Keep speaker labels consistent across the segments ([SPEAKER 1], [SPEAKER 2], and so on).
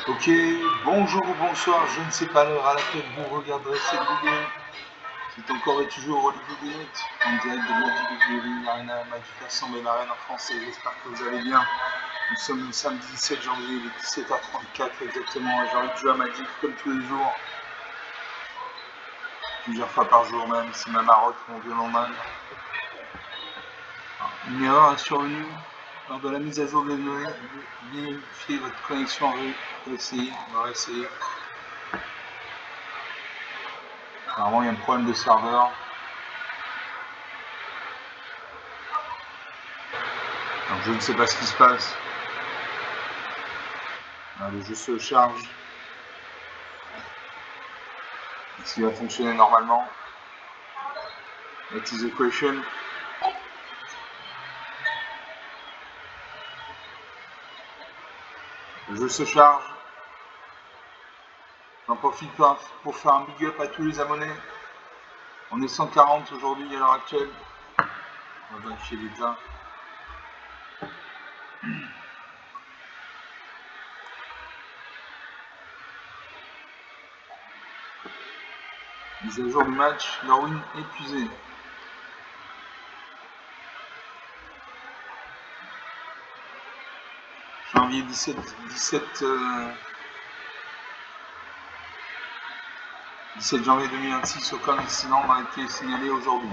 [SPEAKER 1] Ok, bonjour ou bonsoir, je ne sais pas l'heure à laquelle vous regarderez cette vidéo. C'est encore et toujours Olivier Guénette, en direct de Magic the Gathering Arena, Magic Assemblée Arena en français. J'espère que vous allez bien. Nous sommes le samedi 17 janvier, il est 17h34 exactement. J'ai envie de jouer à Magic comme tous les jours, plusieurs fois par jour même, c'est ma marotte, mon violon d'Inde. Une erreur est survenue lors de la mise à jour des données. Vérifiez votre connexion, on va essayer. Apparemment, il y a un problème de serveur. Donc, je ne sais pas ce qui se passe. Le jeu se charge. Est-ce qu'il va fonctionner normalement? What is the question? Le jeu se charge. J'en profite pour faire un big up à tous les abonnés. On est 140 aujourd'hui à l'heure actuelle. On va vérifier les déjà. Mise à jour du match, Darwin épuisé. Janvier 17 janvier 2026, aucun incident n'a été signalé aujourd'hui.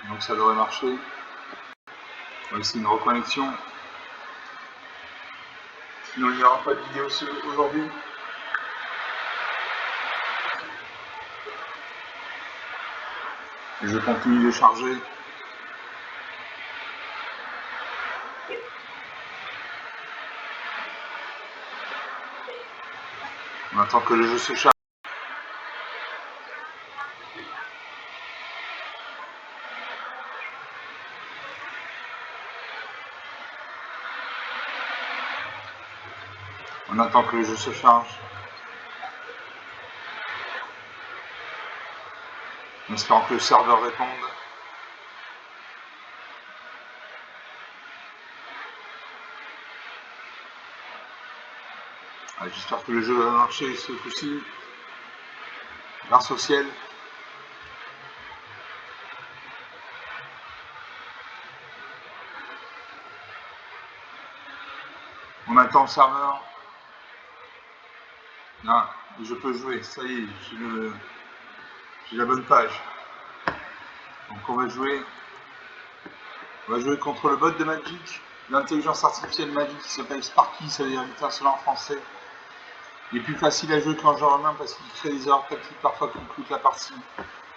[SPEAKER 1] Donc ça devrait marcher. On va essayer une reconnexion. Sinon il n'y aura pas de vidéo aujourd'hui. Je continue de charger. On attend que le jeu se charge. On attend que le jeu se charge. En espérant que le serveur réponde. J'espère que le jeu va marcher ce coup-ci. Grâce au ciel. On attend le serveur. Ah, je peux jouer, ça y est, j'ai la bonne page. Donc on va jouer contre le bot de Magic, l'intelligence artificielle Magic qui s'appelle Sparky, ça veut dire étincelle en français. Il est plus facile à jouer qu'en jeu romain parce qu'il crée des erreurs tactiques parfois qui coûtent la partie.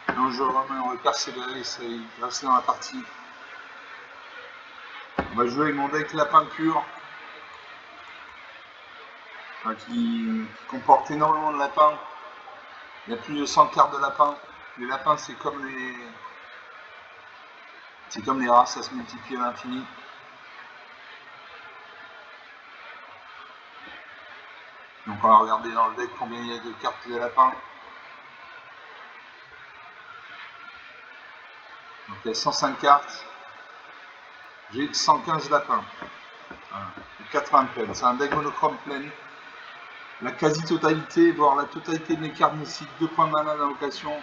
[SPEAKER 1] Dans le jeu romain, on va persévérer, ça y est, rester dans la partie. On va jouer avec mon deck lapin pur, qui comporte énormément de lapins. Il y a plus de 100 cartes de lapins. Les lapins, c'est comme les rats, ça se multiplie à l'infini. Donc on va regarder dans le deck combien il y a de cartes de lapins. Donc il y a 105 cartes. J'ai 115 lapins. Voilà. 80 plaines. C'est un deck monochrome pleine. La quasi-totalité, voire la totalité de mes cartes nécessitent 2 points de mana d'invocation.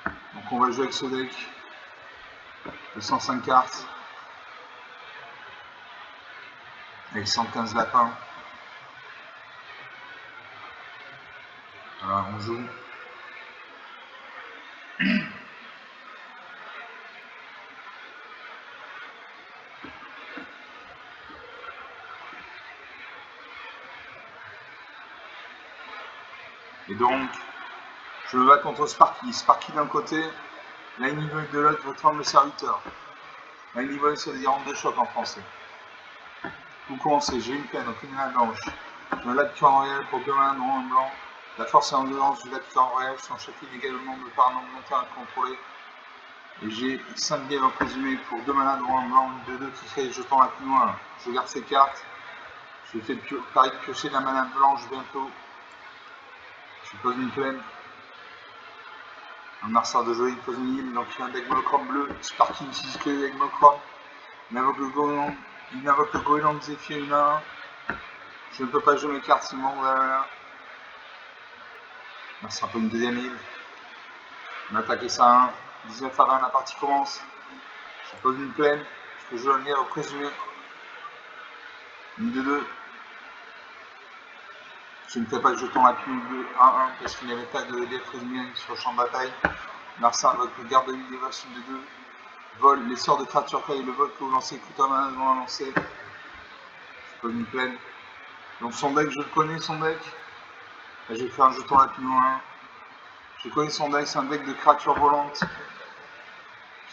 [SPEAKER 1] Donc on va jouer avec ce deck de 105 cartes. Avec 115 lapins. Voilà, on joue. Et donc, je me bats contre Sparky. Sparky d'un côté, Lightning Bolt de l'autre, votre arme le serviteur. Lightning Bolt, ça veut dire arme de choc en français. Vous commencez, j'ai une peine, aucune mana blanche. Un lac cœur en réel pour 2 manas noir et blanc. La force et l'endurance du lac cœur en réel sont chacune également de par nombre de terrain contrôlé. Et j'ai 5 guerres présumées pour 2 manas noir et blanc, une de 2 qui crée jeton à plus loin. Je garde ces cartes. Je fais pareil piocher la mana blanche bientôt. Je pose une plaine. Un marseur de jeu, il pose une île, donc il y a un deck monochrome bleu. Sparky utilise que le deck monochrome. Il invoque le goéland de Zephyr 1 à 1. Je ne peux pas jouer mes cartes sinon voilà. Ça sera pas une deuxième île. On attaque ça à 1. 19 à 20, la partie commence. Je pose une plaine. Je peux jouer un lien au présumé. Une de 2. Je ne fais pas de jeton à plus de 1-1 parce qu'il n'y avait pas de lien présumé sur le champ de bataille. Larsa avec le garde de l'île des vaches, une de 2. Vol, les sorts de créatures et le vol que vous lancez coûte un mana devant la lancer. Je pose une plaine. Donc son deck, je le connais, son deck. Là, je vais faire un jeton à plus loin. Je connais son deck, c'est un deck de créatures volantes.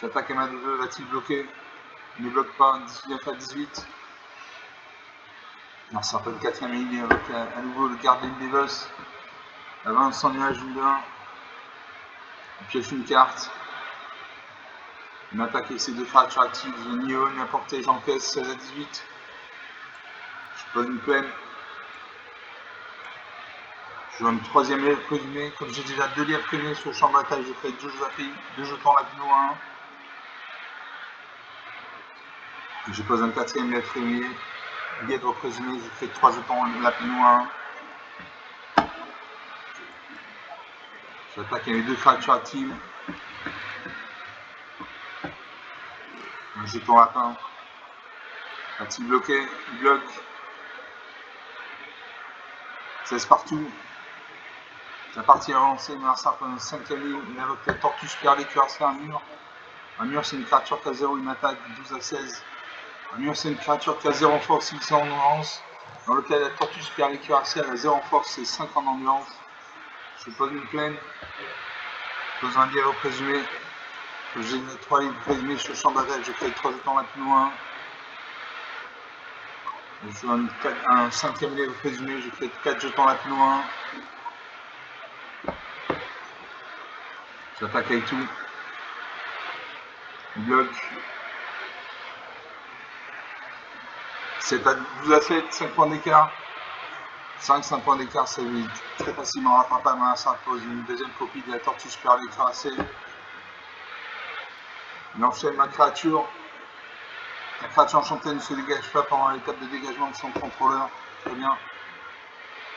[SPEAKER 1] J'attaque ma 2, va-t-il bloquer? Il ne bloque pas, 19 à 18. Non, c'est un peu le 4ème ligne avec à nouveau le garde de l'île des boss. La 20 sans nuage, une de 1. On pioche une carte. On attaque avec ces 2 créatures actives. J'ai ni haut ni à portée, j'encaisse 16 à 18. Je pose une plaine. Je joue une 3ème lèvre présumée. Comme j'ai déjà 2 lièvres présumées sur le champ de bataille, je fais 2 jetons rapino à 1. Je pose un 4ème lèvre présumée. Lièvre présumé, je fais 3 jetons rapino à 1. J'attaque avec les 2 créatures actives. Un jeton lapin. Va-t-il bloquer? Il bloque. 16 partout. La partie avancée, mais ça prend une 5ème ligne. Il invoque la tortue super cuirassée à un mur. Un mur, c'est une créature qui a 0, une attaque 12 à 16. Un mur, c'est une créature qui a 0 en force, 6 en endurance. Dans lequel la tortue super cuirassée a 0 en force, c'est 5 en endurance. Je pose une plaine. Je pose un lièvre présumé. J'ai 3 livres présumés sur le champ de bataille. Je fais 3 jetons plus loin. Je joue un 5ème lièvre présumé. Je fais 4 jetons plus loin. J'attaque avec tout. Bloc. 7 à 12 à 7, 5 points d'écart. 5 points d'écart, c'est très facilement rattrapable. Ça pose une deuxième copie de la tortue super cuirassée. Il enchaîne ma créature. La créature enchantée ne se dégage pas pendant l'étape de dégagement de son contrôleur. Très bien.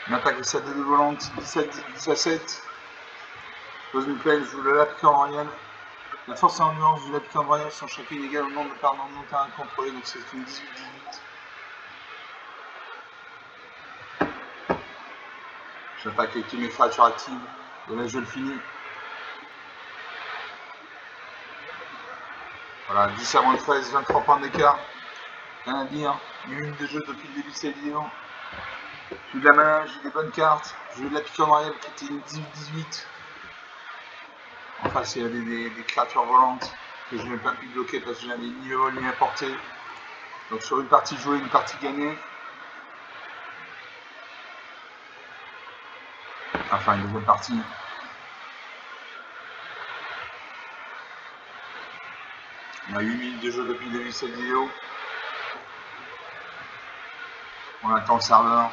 [SPEAKER 1] Une attaque de 7 de volante, 10 à 7. Je pose une plaine, je joue le Lapicant Royal. La force et l'endurance du Lapicant Royal sont chacune égales au nombre de cartes dans mon terrain contrôlé, donc c'est une 18-18. J'attaque avec toutes mes créatures actives. Et là, je le finis. Voilà, 10 à moins 13, 23 points d'écart. Rien à dire. Il y a eu une de jeu depuis le début de cette vidéo. J'ai eu de la mana, j'ai eu des bonnes cartes. J'ai eu de la piqûre royale qui était une 18-18. Enfin, il y avait des créatures volantes que je n'ai pas pu bloquer parce que je n'avais ni le vol ni la portée. Donc sur une partie jouée, une partie gagnée. Enfin, une deuxième partie. On a 8 minutes de jeu depuis le début de cette vidéo. On attend le serveur.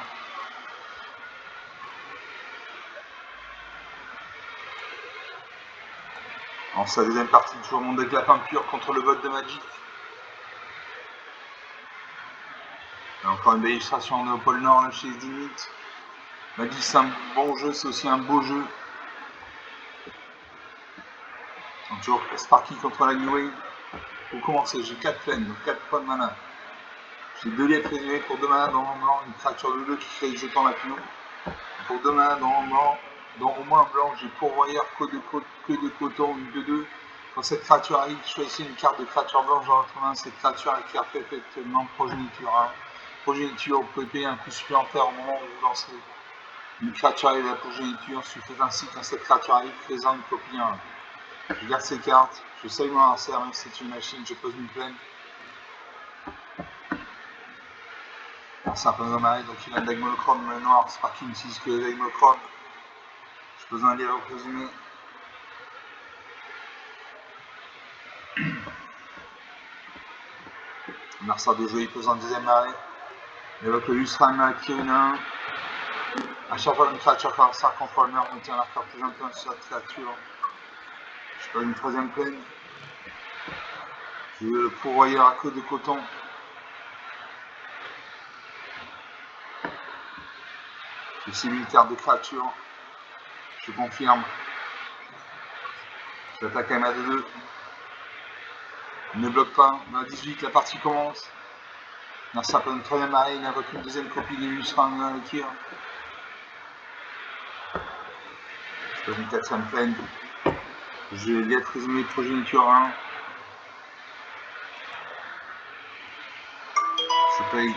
[SPEAKER 1] En sa deuxième partie, toujours mon deck lapin pur contre le vote de Magic. Et encore une belle illustration de Pôle Nord là, chez Zenith. Magic, c'est un bon jeu, c'est aussi un beau jeu. Donc, toujours Sparky contre la New Wave. Pour commencer, j'ai 4 plaines, donc 4 points de mana. J'ai 2 liens présumés pour 2 mana dans le blanc, une créature de 2 qui crée le jeton lapino. Pour 2 mana dans le blanc, dans au moins blanc, j'ai pourvoyeur, queue de coton, une de 2. Quand cette créature arrive, choisissez une carte de créature blanche dans votre main. Cette créature acquiert perpétuellement progéniture 1. Progéniture, vous pouvez payer un coût supplémentaire au moment où vous lancez. Une créature arrive à la progéniture, suffit ainsi quand cette créature arrive, faisant une copie 1. Je garde ces cartes, je salue mon adversaire, même si c'est une machine, je pose une plaine. C'est un peu dommage, donc il a un deck monochrome noir, Sparky n'utilise que le deck monochrome. Je pose un lièvre présumé. Narsa de jeu, il pose un deuxième arrêt. Il évoque le Lusram qui est 1. À chaque fois une créature comme ça contre le meurtre, on tient la carte plus intense sur cette créature. Je pose une troisième plaine. Je veux le pourvoyeur à queue de coton. J'ai 6000 cartes de créatures. Je confirme. J'attaque à ma 2-2. Il ne bloque pas. On a 18, la partie commence. Narsa prend une troisième arrêt, il invoque une deuxième copie d'Illumus dans le tir. Je pose une quatrième plaine. Je vais être résumé progéniture 1. Je paye.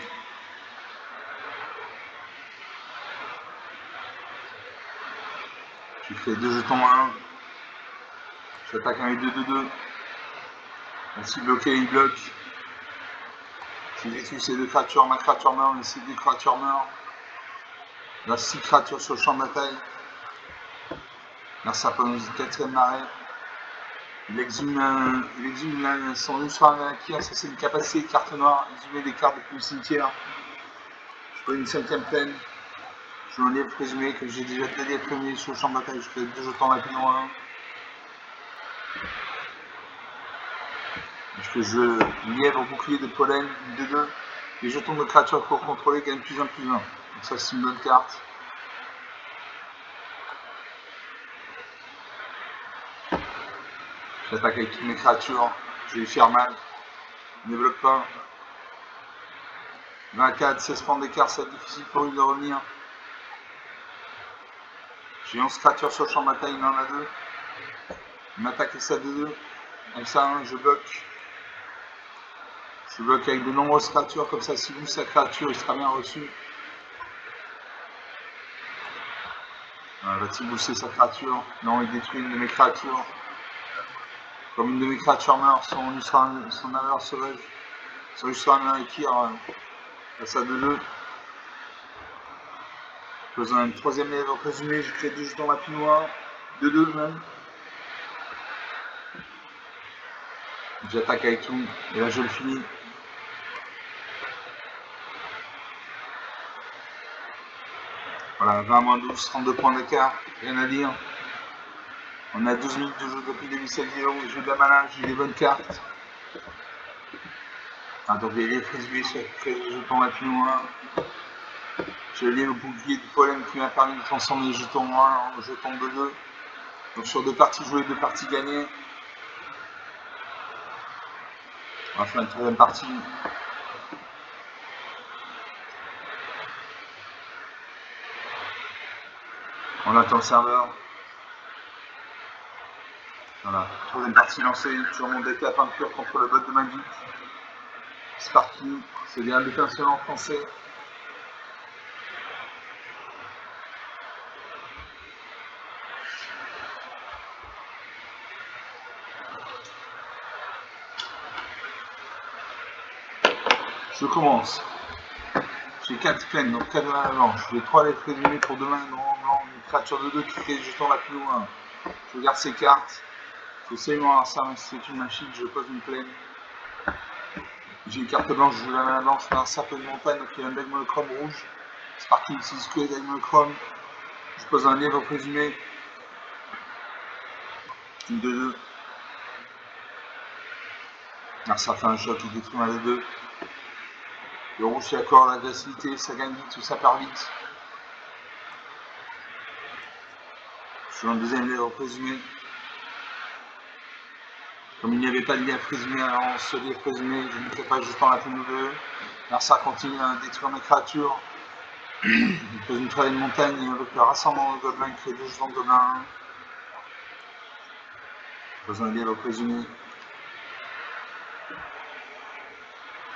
[SPEAKER 1] Je fais 2 jetons 1. J'attaque un 2-2-2. Ainsi bloqué, il bloque. Je détruis ces 2 créatures, ma créature meurt, mais ces 2 créatures meurent. Il y a 6 créatures sur le champ de bataille. Narsa prend une quatrième marée. Il exhume son Lusra Valakir, ça c'est une capacité de carte noire, exhumer des cartes depuis le cimetière. Je prends une cinquième plaine. Je joue un lièvre présumé que j'ai déjà 2 lièvres présumés sur le champ de bataille, je fais 2 jetons rapidement 1. Je fais jeu lièvre bouclier de pollen, 2-2. Les jetons de créatures pour contrôler gagnent +1/+1. Donc ça c'est une bonne carte. J'attaque avec toutes mes créatures, je vais lui faire mal. Il ne bloque pas. 24, 16 points d'écart, ça va être difficile pour lui de revenir. J'ai 11 créatures sur le champ de bataille, il en a 2. Il m'attaque avec ça 2-2. Avec ça 1, je bloque. Je bloque avec de nombreuses créatures, comme ça si vous sa créature, il sera bien reçu. Va-t-il booster sa créature? Non, il détruit une de mes créatures. Comme une de mes créatures meurt, son navire sauvage, son Lusra Valakir, passe à 2-2. Je pose un troisième lièvre présumé, je crée 2 jetons rapinois, 2-2 même. J'attaque avec tout, et là je le finis. Voilà, 20-12, 32 points d'écart, rien à dire. On a 12 minutes de jeu depuis 2007-0, j'ai de la mana, j'ai des bonnes cartes. Ah, donc les lièvres présumés, je crée 2 jetons rapinois. J'ai le lièvre bouclier du pollen qui m'a permis de transformer les jetons 1 en jetons 2-2. Donc sur 2 parties jouées, 2 parties gagnées. On va faire une troisième partie. On attend le serveur. Voilà, troisième partie lancée, toujours mon deck à peinture contre le bot de Magic. Sparky, c'est bien butin seul en français. Je commence. J'ai 4 plaines, donc 4 mains blanches. J'ai 3 lettres présumées pour 2 mains blanc, une créature de 2 qui crée des jetons la plus loin. Je regarde ces cartes. Je sais moi ça, c'est une machine, je pose une plaine. J'ai une carte blanche, je joue la main blanche, un cercle de montagne, donc il y a un deck monochrome rouge. Sparky utilise que les decks monochrome. Je pose un lièvre présumé. Une 2-2. Alors ça fait un choc, il détruit un 2-2. Le rouge qui accorde l'agressivité, ça gagne vite ou ça part vite. Je suis en deuxième lièvre présumé. Comme il n'y avait pas de lièvre présumé avant ce lièvre présumé, je ne fais pas juste en la plume 2. Alors ça continue à détruire mes créatures. Il pose une troisième montagne, il invoque le rassemblement de gobelins, il crée 2 jetons de gobelins. Je pose un lièvre présumé.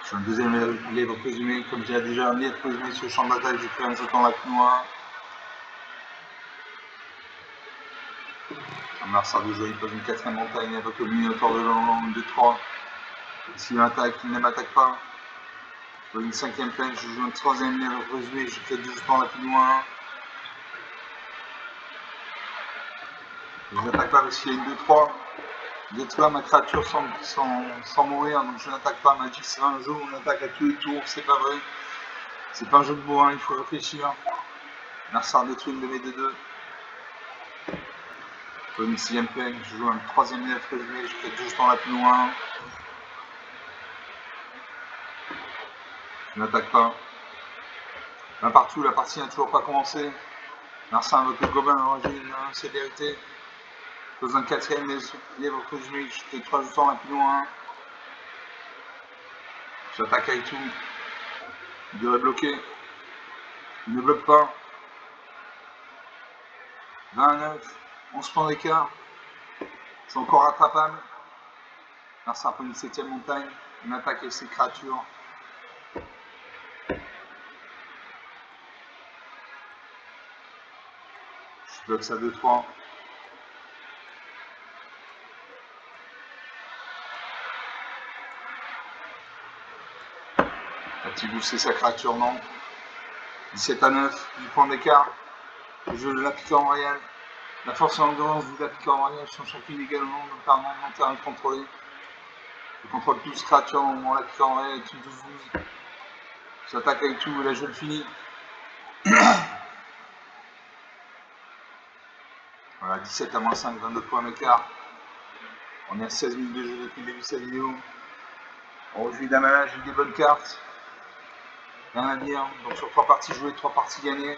[SPEAKER 1] Je suis un deuxième lièvre présumé, comme j'ai déjà un lièvre présumé sur le champ de bataille, j'ai fait un jeton lapinois. Un Narsa de jeu, il pose une quatrième montagne avec le minotaure de l'an 2-3. S'il m'attaque, il ne m'attaque pas. Je pose une cinquième plaine, je joue un troisième lièvre présumé, j'ai fait 2 jetons lapinois. Je n'attaque pas parce qu'il y a une 2-3. Détruire ma créature sans mourir, donc je n'attaque pas. Magic, c'est un jeu où on attaque à tous les tours, c'est pas vrai. C'est pas un jeu de bourrin, il faut réfléchir. Narsa détruit une de mes 2-2. Je joue une sixième plaine, je joue un troisième lièvre présumé, je fais 2 jetons lapinois. Je n'attaque pas. Un partout, la partie n'a toujours pas commencé. Marcin avec le gobelin orangé, une sévérité. Pose un quatrième, lèvre présumé, je fais 3 jetons à plus loin. J'attaque avec tout. Il devrait bloquer. Il ne bloque pas. 29, 11 points d'écart. C'est encore rattrapable. Marcin prend une 7ème montagne. On attaque avec ses créatures. Je bloque ça 2-3. A-t-il boosté sa créature? Non. 17 à 9, 10 points d'écart. Le jeu de la piqueur en royal. La force et l'endurance de la piqueur en royal sont chacune également, notamment en terrain contrôlé. Je contrôle 12 créatures au moment où la piqueur en royal est une 12-12. J'attaque avec tout, et là je le finis. Voilà, 17 à moins 5, 22 points d'écart. On est à 16 minutes de jeu depuis le début de cette vidéo. On rejouit d'Amala, j'ai des bonnes cartes. Rien à dire. Donc sur 3 parties jouées, 3 parties gagnées.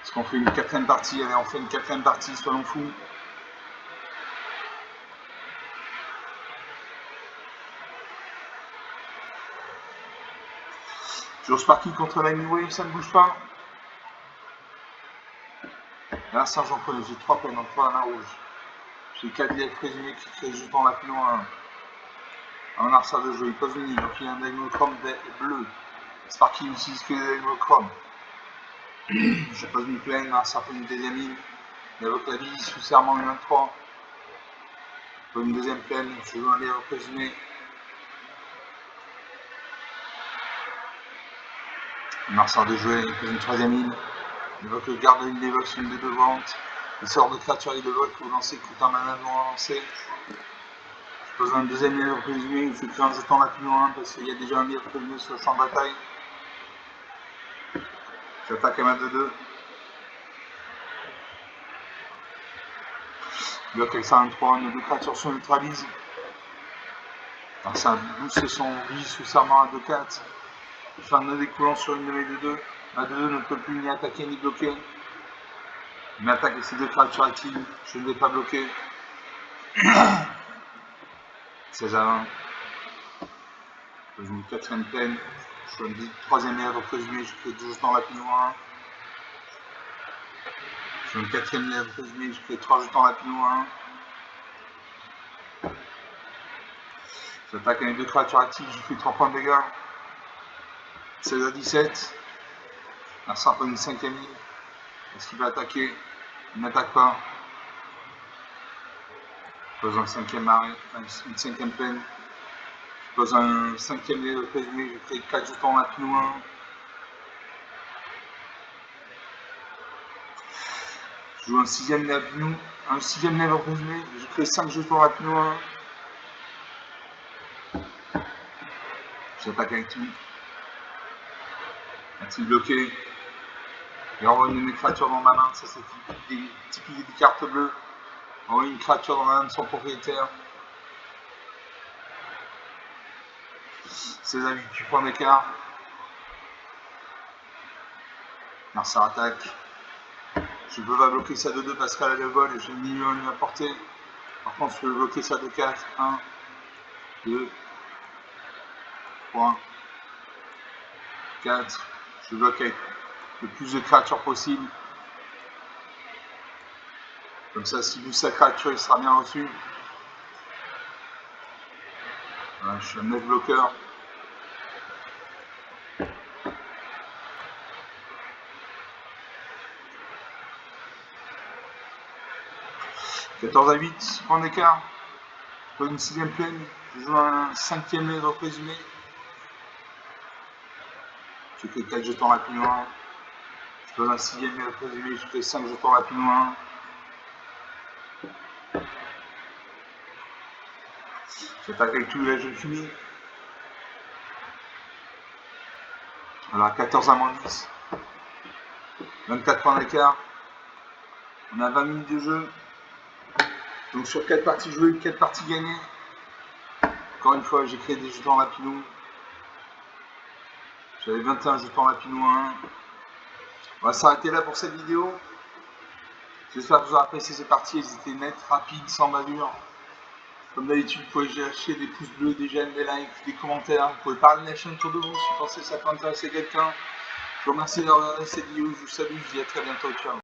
[SPEAKER 1] Est-ce qu'on fait une 4ème partie? Allez, on fait une 4ème partie, soyons fous. Toujours Sparky contre la Wave, ça ne bouge pas. Là, ça j'en prenais, j'ai 3 peines, 3 à la rouge. J'ai 4 lièvres présumés qui créent juste en la plus loin. Un arçard de jeu, il pose une île, donc il y a un Daimochrome bleu. Sparky utilise que les Daimochrome. Je pose une plaine, un arçard pour une deuxième île. Il invoque la vie sous serment une 23. Pour une deuxième plaine, je joue un lièvre présumé. Un arçard de jeu, il pose une troisième île. Il évoque le garde de l'île d'évoque sur une des deux ventes. Il sort de créature, il évoque, vous lancez, coûte un mana non lancé. Je pose un deuxième lièvre présumé, il fait créer un jeton la plus loin parce qu'il y a déjà un lièvre présumé sur le champ de bataille. J'attaque à ma 2-2. Bloc avec ça 1-3, nos deux créatures se neutralisent. Ça booste son vie sous serment à 2-4. Je fais un nœud découlant sur une de mes 2-2. Ma 2-2 ne peut plus ni attaquer ni bloquer. Il m'attaque avec ces deux créatures actives. Je ne vais pas bloquer. 16 à 20. Je joue une 4ème plaine. Je fais une 3ème lèvre présumée. Je fais 2 jetons rapide 1. Je fais une 4ème lèvre présumée. Je fais 3 jetons rapide 1. J'attaque avec deux créatures actives. Je fais 3 points de dégâts. 16 à 17. Un serpent une 5ème ligne. Est-ce qu'il va attaquer? Il n'attaque pas. Je pose un 5ème arrêt, une 5ème plaine. Je pose un 5ème lèvre présumé. Je crée 4 jetons à plus loin. Je joue un 6ème lèvre présumé. Je crée 5 jetons à plus loin. J'attaque avec tout. A-t-il bloqué? Il envoie une de mes créatures dans ma main. Ça, c'est typique des cartes bleues. Envoie une créature dans la main de son propriétaire. 16 à 8 points d'écart. Ça attaque. Je peux pas bloquer ça de 2 parce qu'elle a le vol et j'ai le milieu à lui apporter. Par contre, je peux bloquer ça de 4. 1, 2, 3, 4. Je bloque avec le plus de créatures possible. Comme ça, s'il bouge sa créature, il sera bien reçu. Voilà, je suis un 9 bloqueur. « 14 à 8, points d'écart. Je pose une 6ème plaine. Je joue un 5ème lèvre présumé. Je fais 4 jetons à plus loin. Je pose un 6ème lèvre présumé. Je fais 5 jetons à plus loin. J'attaque avec tout, là je finis. Voilà, 14 à moins 10. 24 points d'écart. On a 20 minutes de jeu. Donc sur 4 parties jouées, 4 parties gagnées. Encore une fois, j'ai créé des jetons Lapinou. J'avais 21 jetons Lapinou 1. On va s'arrêter là pour cette vidéo. J'espère que vous aurez apprécié ces parties. Elles étaient nettes, rapides, sans bavure. Comme d'habitude, vous pouvez lâcher des pouces bleus, des j'aime, des likes, des commentaires. Vous pouvez parler de la chaîne autour de vous si vous pensez que ça peut intéresser quelqu'un. Je vous remercie d'avoir regardé cette vidéo. Je vous salue. Je vous dis à très bientôt. Ciao.